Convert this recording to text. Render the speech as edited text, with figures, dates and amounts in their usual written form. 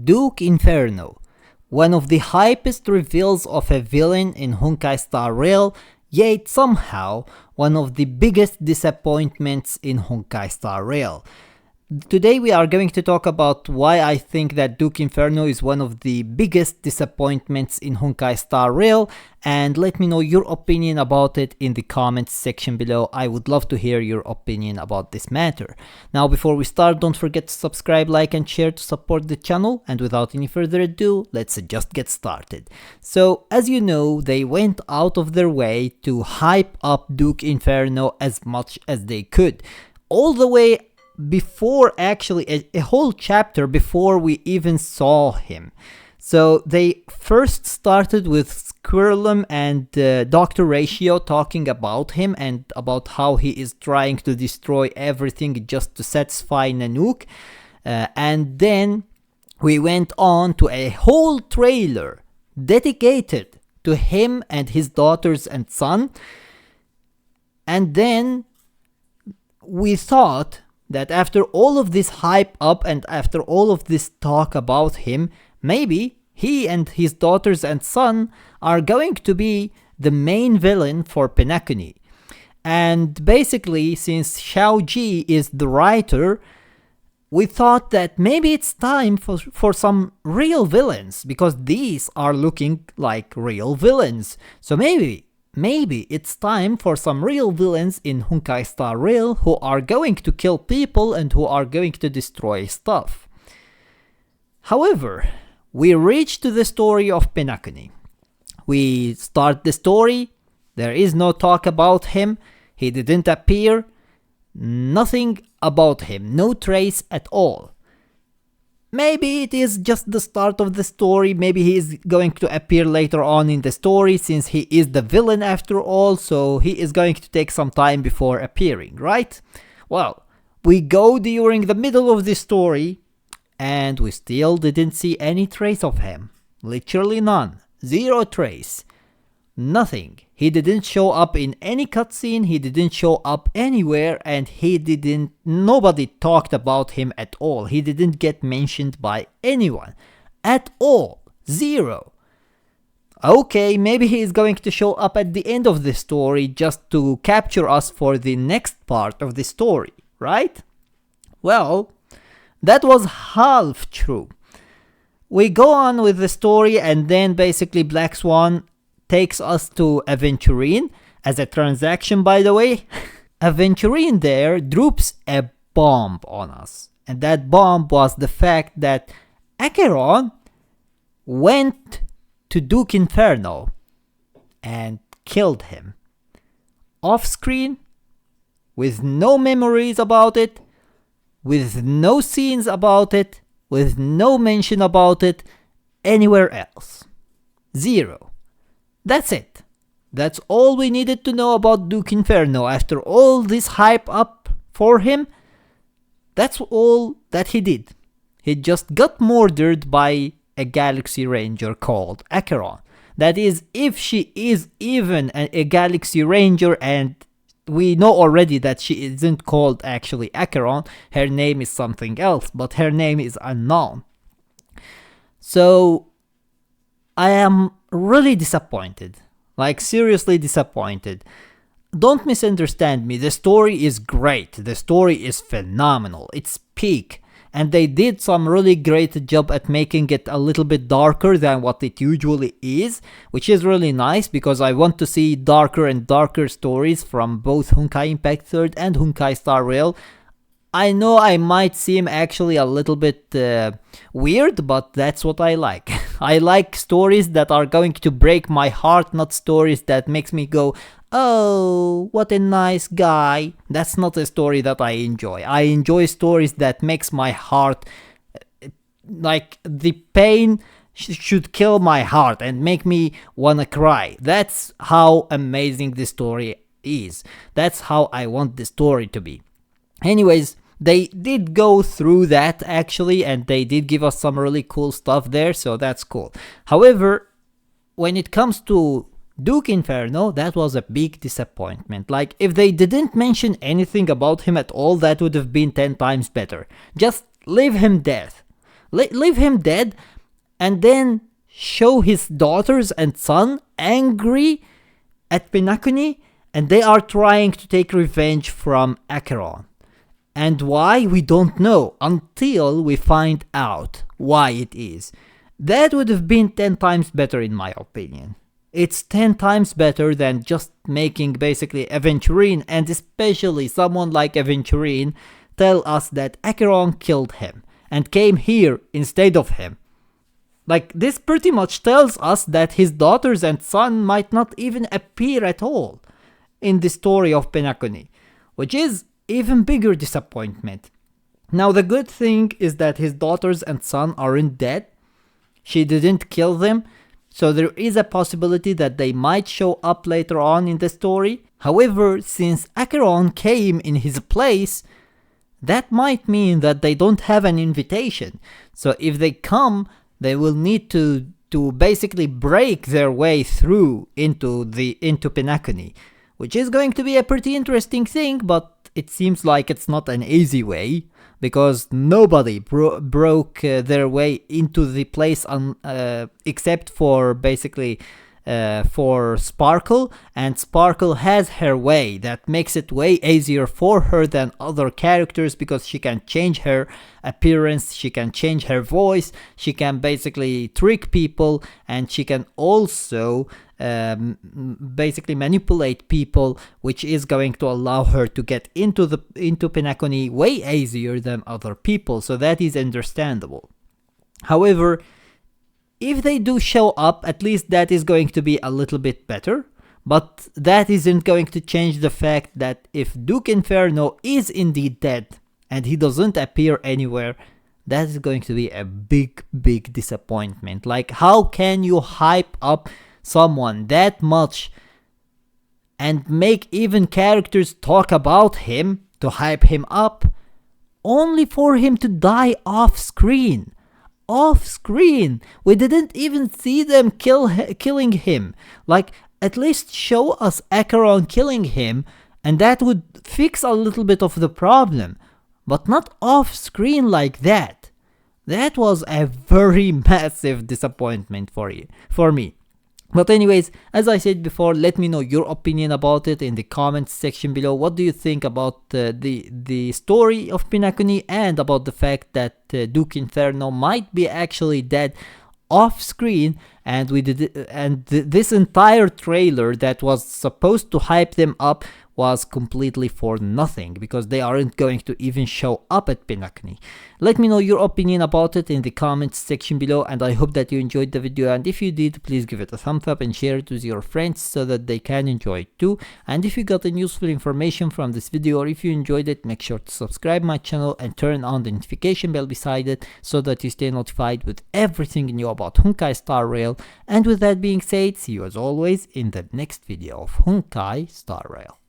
Duke Inferno, one of the hypest reveals of a villain in Honkai Star Rail, yet somehow one of the biggest disappointments in Honkai Star Rail. Today we are going to talk about why I think that Duke Inferno is one of the biggest disappointments in Honkai Star Rail, and let me know your opinion about it in the comments section below. I would love to hear your opinion about this matter. Now before we start, don't forget to subscribe, like and share to support the channel, and without any further ado, let's just get started. So as you know, they went out of their way to hype up Duke Inferno as much as they could, all the way before actually a whole chapter before we even saw him. So they first started with Squirrelum and Dr. Ratio talking about him and about how he is trying to destroy everything just to satisfy Nanook, and then we went on to a whole trailer dedicated to him and his daughters and son, and then we thought that after all of this hype up and after all of this talk about him, maybe he and his daughters and son are going to be the main villain for Penacony. And basically, since Xiao Ji is the writer, we thought that maybe it's time for some real villains, because these are looking like real villains. So maybe it's time for some real villains in Honkai Star Rail who are going to kill people and who are going to destroy stuff. However, we reach to the story of Penacony. We start the story, there is no talk about him, he didn't appear, nothing about him, no trace at all. Maybe it is just the start of the story, maybe he is going to appear later on in the story since he is the villain after all, so he is going to take some time before appearing, right? Well, we go during the middle of the story and we still didn't see any trace of him. Literally none. Zero trace. Nothing. He didn't show up in any cutscene, he didn't show up anywhere, and nobody talked about him at all. He didn't get mentioned by anyone. At all. Zero. Okay, maybe he is going to show up at the end of the story just to capture us for the next part of the story, right? Well, that was half true. We go on with the story and then basically Black Swan takes us to Aventurine as a transaction, by the way. Aventurine there drops a bomb on us, and that bomb was the fact that Acheron went to Duke Inferno and killed him off screen, with no memories about it, with no scenes about it, with no mention about it anywhere else. Zero. That's it. That's all we needed to know about Duke Inferno. After all this hype up for him, that's all that he did. He just got murdered by a Galaxy Ranger called Acheron. That is, if she is even a Galaxy Ranger, and we know already that she isn't called actually Acheron, her name is something else, but her name is unknown. So I am really disappointed, like seriously disappointed. Don't misunderstand me, the story is great, the story is phenomenal, it's peak, and they did some really great job at making it a little bit darker than what it usually is, which is really nice because I want to see darker and darker stories from both Honkai Impact 3rd and Honkai Star Rail. I know I might seem actually a little bit weird, but that's what I like. I like stories that are going to break my heart, not stories that makes me go, oh, what a nice guy. That's not a story that I enjoy. I enjoy stories that makes my heart, like the pain should kill my heart and make me wanna cry. That's how amazing this story is. That's how I want the story to be. Anyways, they did go through that actually, and they did give us some really cool stuff there, so that's cool. However, when it comes to Duke Inferno, that was a big disappointment. Like, if they didn't mention anything about him at all, that would have been 10 times better. Just leave him dead. Leave him dead, and then show his daughters and son angry at Penacony, and they are trying to take revenge from Acheron. And why? We don't know until we find out why it is. That would have been 10 times better in my opinion. It's 10 times better than just making basically Aventurine, and especially someone like Aventurine, tell us that Acheron killed him and came here instead of him. Like, this pretty much tells us that his daughters and son might not even appear at all in the story of Penacony, which is even bigger disappointment. Now, the good thing is that his daughters and son aren't dead. She didn't kill them, so there is a possibility that they might show up later on in the story. However, since Acheron came in his place, that might mean that they don't have an invitation. So if they come, they will need to basically break their way through into Penacony, which is going to be a pretty interesting thing, but it seems like it's not an easy way, because nobody broke their way into the place except for basically for Sparkle, and Sparkle has her way that makes it way easier for her than other characters, because she can change her appearance, she can change her voice, she can basically trick people, and she can also basically manipulate people, which is going to allow her to get into Penacony way easier than other people, so that is understandable. However, if they do show up, at least that is going to be a little bit better, but that isn't going to change the fact that if Duke Inferno is indeed dead and he doesn't appear anywhere, that is going to be a big disappointment. Like, how can you hype up someone that much and make even characters talk about him to hype him up, only for him to die off screen? Off screen! We didn't even see them killing him. Like, at least show us Acheron killing him, and that would fix a little bit of the problem. But not off screen like that. That was a very massive disappointment for me. But anyways, as I said before, let me know your opinion about it in the comments section below. What do you think about the story of Penacony, and about the fact that Duke Inferno might be actually dead off screen, and this entire trailer that was supposed to hype them up was completely for nothing, because they aren't going to even show up at Penacony. Let me know your opinion about it in the comments section below, and I hope that you enjoyed the video, and if you did, please give it a thumbs up and share it with your friends so that they can enjoy it too. And if you got any useful information from this video, or if you enjoyed it, make sure to subscribe my channel and turn on the notification bell beside it so that you stay notified with everything new about Honkai Star Rail. And with that being said, see you as always in the next video of Honkai Star Rail.